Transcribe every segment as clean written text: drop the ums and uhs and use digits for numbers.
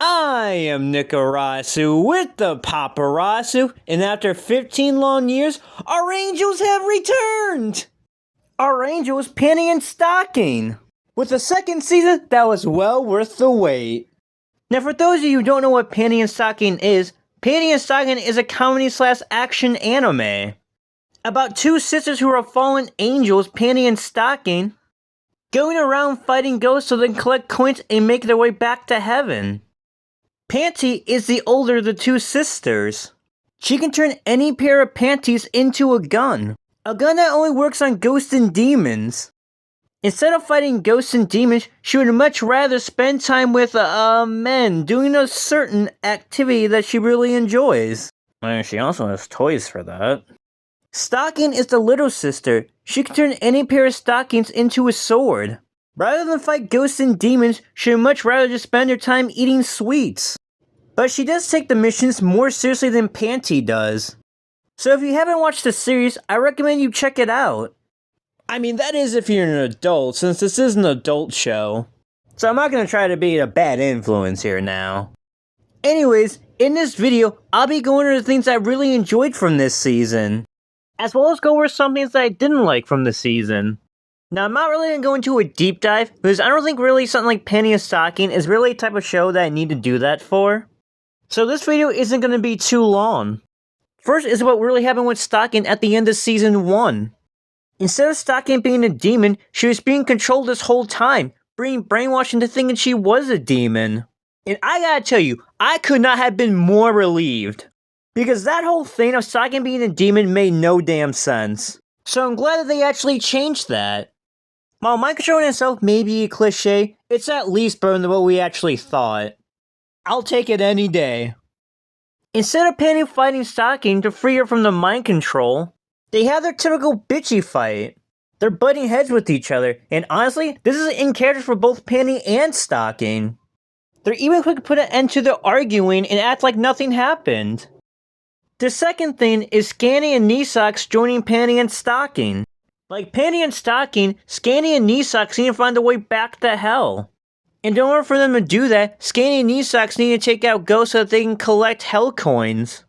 I am Nikarasu with the Paparazzu, and after 15 long years, our angels have returned! Our angels, Panty and Stocking, with a second season that was well worth the wait. Now for those of you who don't know what Panty and Stocking is a comedy/action anime about two sisters who are fallen angels, Panty and Stocking, going around fighting ghosts so they can collect coins and make their way back to heaven. Panty is the older of the two sisters. She can turn any pair of panties into a gun that only works on ghosts and demons. Instead of fighting ghosts and demons, she would much rather spend time with men doing a certain activity that she really enjoys. And she also has toys for that. Stocking is the little sister. She can turn any pair of stockings into a sword. Rather than fight ghosts and demons, she would much rather just spend her time eating sweets. But she does take the missions more seriously than Panty does. So if you haven't watched the series, I recommend you check it out. I mean, that is if you're an adult, since this is an adult show. So I'm not going to try to be a bad influence here now. Anyways, in this video, I'll be going over the things I really enjoyed from this season, as well as go over some things that I didn't like from the season. Now, I'm not really going to go into a deep dive, because I don't think really something like Panty and Stocking is really a type of show that I need to do that for. So this video isn't going to be too long. First is what really happened with Stocking at the end of Season 1. Instead of Stocking being a demon, she was being controlled this whole time, being brainwashed into thinking she was a demon. And I gotta tell you, I could not have been more relieved. Because that whole thing of Stocking being a demon made no damn sense. So I'm glad that they actually changed that. While mind controlling itself may be a cliche, it's at least better than what we actually thought. I'll take it any day. Instead of Panty fighting Stocking to free her from the mind control, they have their typical bitchy fight. They're butting heads with each other, and honestly, this is in character for both Panty and Stocking. They're even quick to put an end to their arguing and act like nothing happened. The second thing is Scanny and Knee-Socks joining Panty and Stocking. Like Panty and Stocking, Scanny and Knee-Socks need to find a way back to hell. And in order for them to do that, Scanny and Knee-Socks need to take out ghosts so that they can collect hell coins.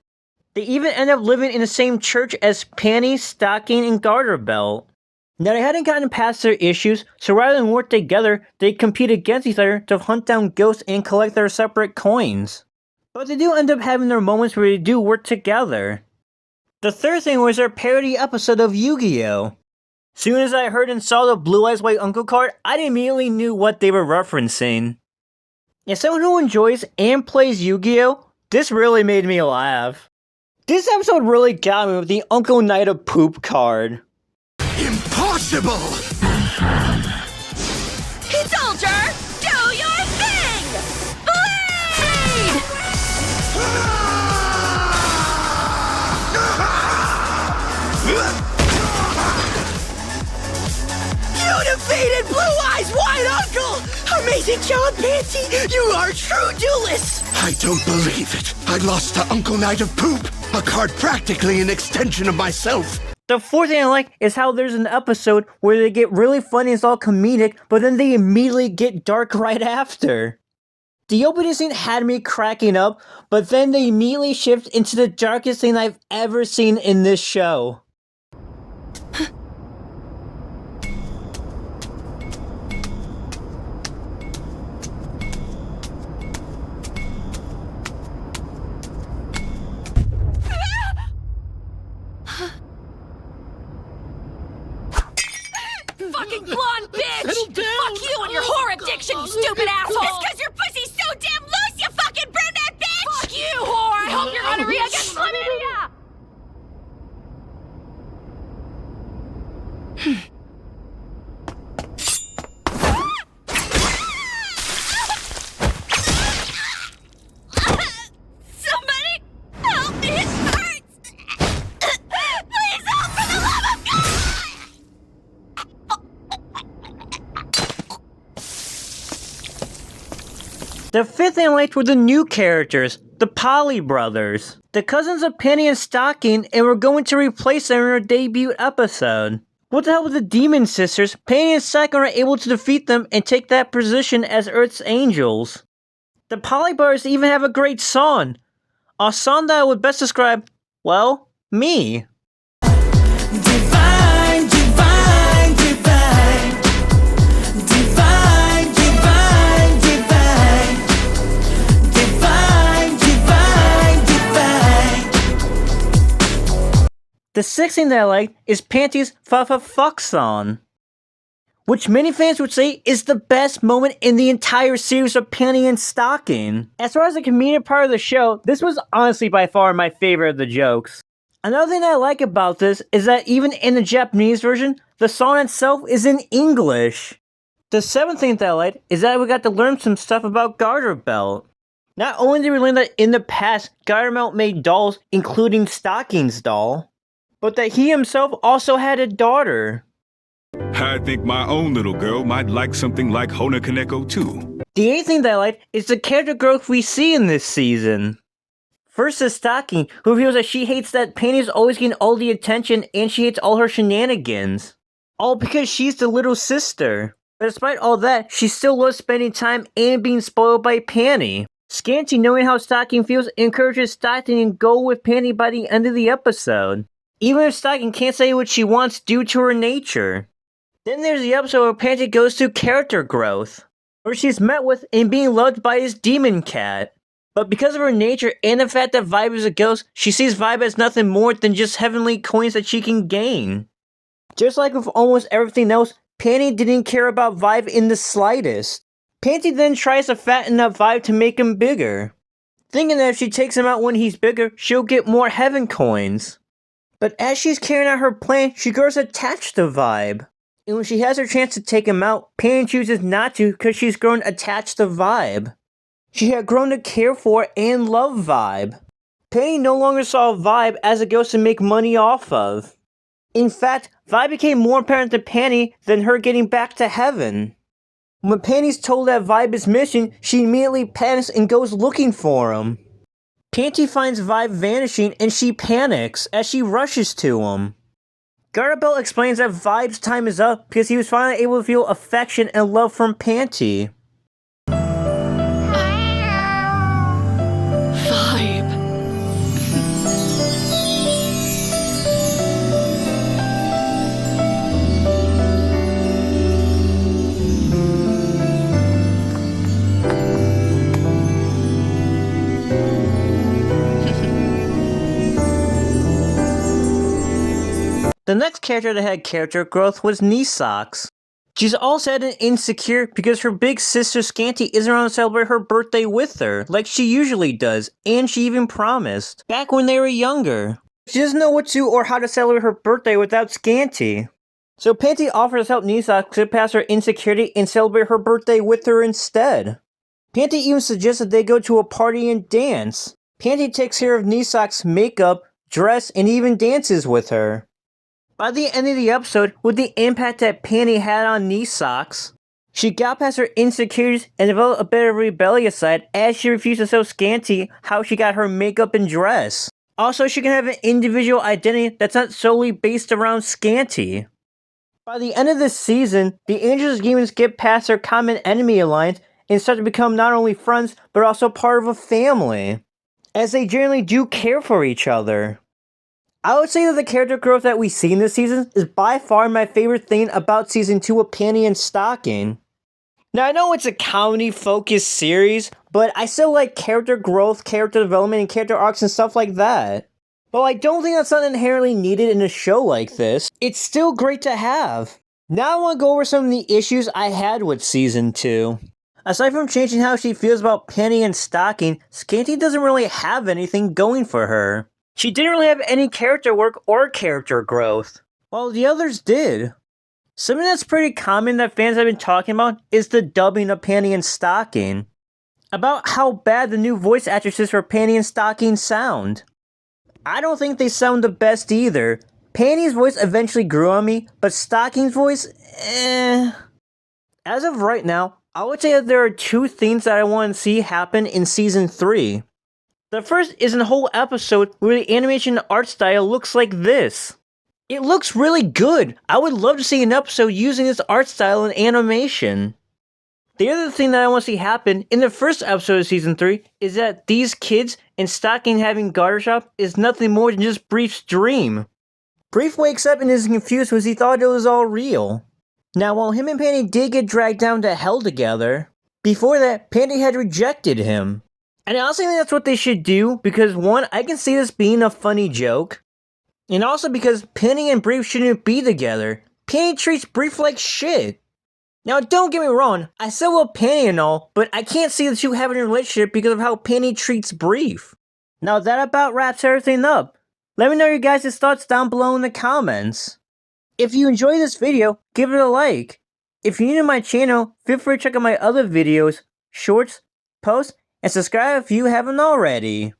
They even end up living in the same church as Panty, Stocking, and Garterbelt. Now they hadn't gotten past their issues, so rather than work together, they compete against each other to hunt down ghosts and collect their separate coins. But they do end up having their moments where they do work together. The third thing was their parody episode of Yu-Gi-Oh! Soon as I heard and saw the Blue Eyes White Uncle card, I immediately knew what they were referencing. As someone who enjoys and plays Yu-Gi-Oh!, this really made me laugh. This episode really got me with the Uncle Knight of Poop card. Impossible! Soldier, do your thing! Bleed! You defeated Blue Eyes White Uncle! Amazing job, Panty! You are a true duelist! I don't believe it. I lost to Uncle Knight of Poop, a card practically an extension of myself. The fourth thing I like is how there's an episode where they get really funny, it's all comedic, but then they immediately get dark right after. The opening scene had me cracking up, but then they immediately shift into the darkest thing I've ever seen in this show. Fucking blonde bitch! Settle down. Fuck you and your whore addiction, you stupid asshole! It's because your pussy's so damn loose, you fucking brunette bitch! Fuck you, whore! I hope your gonorrhea gets chlamydia! Somebody help me, it hurts! Please help for the love of God! The fifth thing I liked were the new characters, the Polly brothers, the cousins of Panty and Stocking, and we're going to replace them in our debut episode. With the help of the Demon Sisters, Panty and Stocking are able to defeat them and take that position as Earth's angels. The Poly Brothers even have a great song. A song that would best describe, well, me. Divine, divine, divine. Divine, divine, divine. Divine, divine, divine. The sixth thing that I like is Panty's fuck song, which many fans would say is the best moment in the entire series of Panty and Stocking. As far as the comedic part of the show, this was honestly by far my favorite of the jokes. Another thing I like about this is that even in the Japanese version, the song itself is in English. The seventh thing that I like is that we got to learn some stuff about Garter Belt. Not only did we learn that in the past, Garter Belt made dolls, including Stocking's doll, but that he himself also had a daughter. I think my own little girl might like something like Hona Kaneko too. The eighth thing that I like is the character growth we see in this season. First is Stocking, who reveals that she hates that Panty's always getting all the attention and she hates all her shenanigans. All because she's the little sister. But despite all that, she still loves spending time and being spoiled by Panty. Scanty, knowing how Stocking feels, encourages Stocking to go with Panty by the end of the episode, even if Stocking can't say what she wants due to her nature. Then there's the episode where Panty goes through character growth, where she's met with and being loved by his demon cat. But because of her nature and the fact that Vibe is a ghost, she sees Vibe as nothing more than just heavenly coins that she can gain. Just like with almost everything else, Panty didn't care about Vibe in the slightest. Panty then tries to fatten up Vibe to make him bigger, thinking that if she takes him out when he's bigger, she'll get more heaven coins. But as she's carrying out her plan, she grows attached to Vibe. And when she has her chance to take him out, Panty chooses not to because she's grown attached to Vibe. She had grown to care for and love Vibe. Panty no longer saw Vibe as a ghost to make money off of. In fact, Vibe became more apparent to Panty than her getting back to heaven. When Panty's told that Vibe is missing, she immediately panics and goes looking for him. Panty finds Vibe vanishing and she panics as she rushes to him. Garter Belt explains that Vibe's time is up because he was finally able to feel affection and love from Panty. Vibe. The next character that had character growth was Nisocks. She's all sad and insecure because her big sister Scanty isn't around to celebrate her birthday with her, like she usually does, and she even promised, back when they were younger. She doesn't know what to or how to celebrate her birthday without Scanty. So Panty offers to help Nisocks get past her insecurity and celebrate her birthday with her instead. Panty even suggests that they go to a party and dance. Panty takes care of Nisocks' makeup, dress, and even dances with her. By the end of the episode, with the impact that Panty had on Nisocks, she got past her insecurities and developed a bit of a rebellious side as she refused to tell Scanty how she got her makeup and dress. Also, she can have an individual identity that's not solely based around Scanty. By the end of this season, the Angels and Demons get past their common enemy alliance and start to become not only friends, but also part of a family, as they generally do care for each other. I would say that the character growth that we see in this season is by far my favorite thing about Season 2 of Panty and Stocking. Now, I know it's a comedy-focused series, but I still like character growth, character development, and character arcs and stuff like that. But I don't think that's not inherently needed in a show like this. It's still great to have. Now I want to go over some of the issues I had with Season 2. Aside from changing how she feels about Panty and Stocking, Scanty doesn't really have anything going for her. She didn't really have any character work or character growth, while the others did. Something that's pretty common that fans have been talking about is the dubbing of Panty and Stocking. About how bad the new voice actresses for Panty and Stocking sound. I don't think they sound the best either. Panty's voice eventually grew on me, but Stocking's voice, As of right now, I would say that there are two things that I want to see happen in Season 3. The first is a whole episode where the animation and art style looks like this. It looks really good. I would love to see an episode using this art style and animation. The other thing that I want to see happen in the first episode of Season 3 is that these kids and Stocking having garter shop is nothing more than just Brief's dream. Brief wakes up and is confused because he thought it was all real. Now, while him and Panty did get dragged down to hell together, before that, Panty had rejected him. And I also think that's what they should do because, one, I can see this being a funny joke. And also because Panty and Brief shouldn't be together. Panty treats Brief like shit. Now, don't get me wrong, I still love Panty and all, but I can't see the two having a relationship because of how Panty treats Brief. Now, that about wraps everything up. Let me know your guys' thoughts down below in the comments. If you enjoyed this video, give it a like. If you're new to my channel, feel free to check out my other videos, shorts, posts, and subscribe if you haven't already.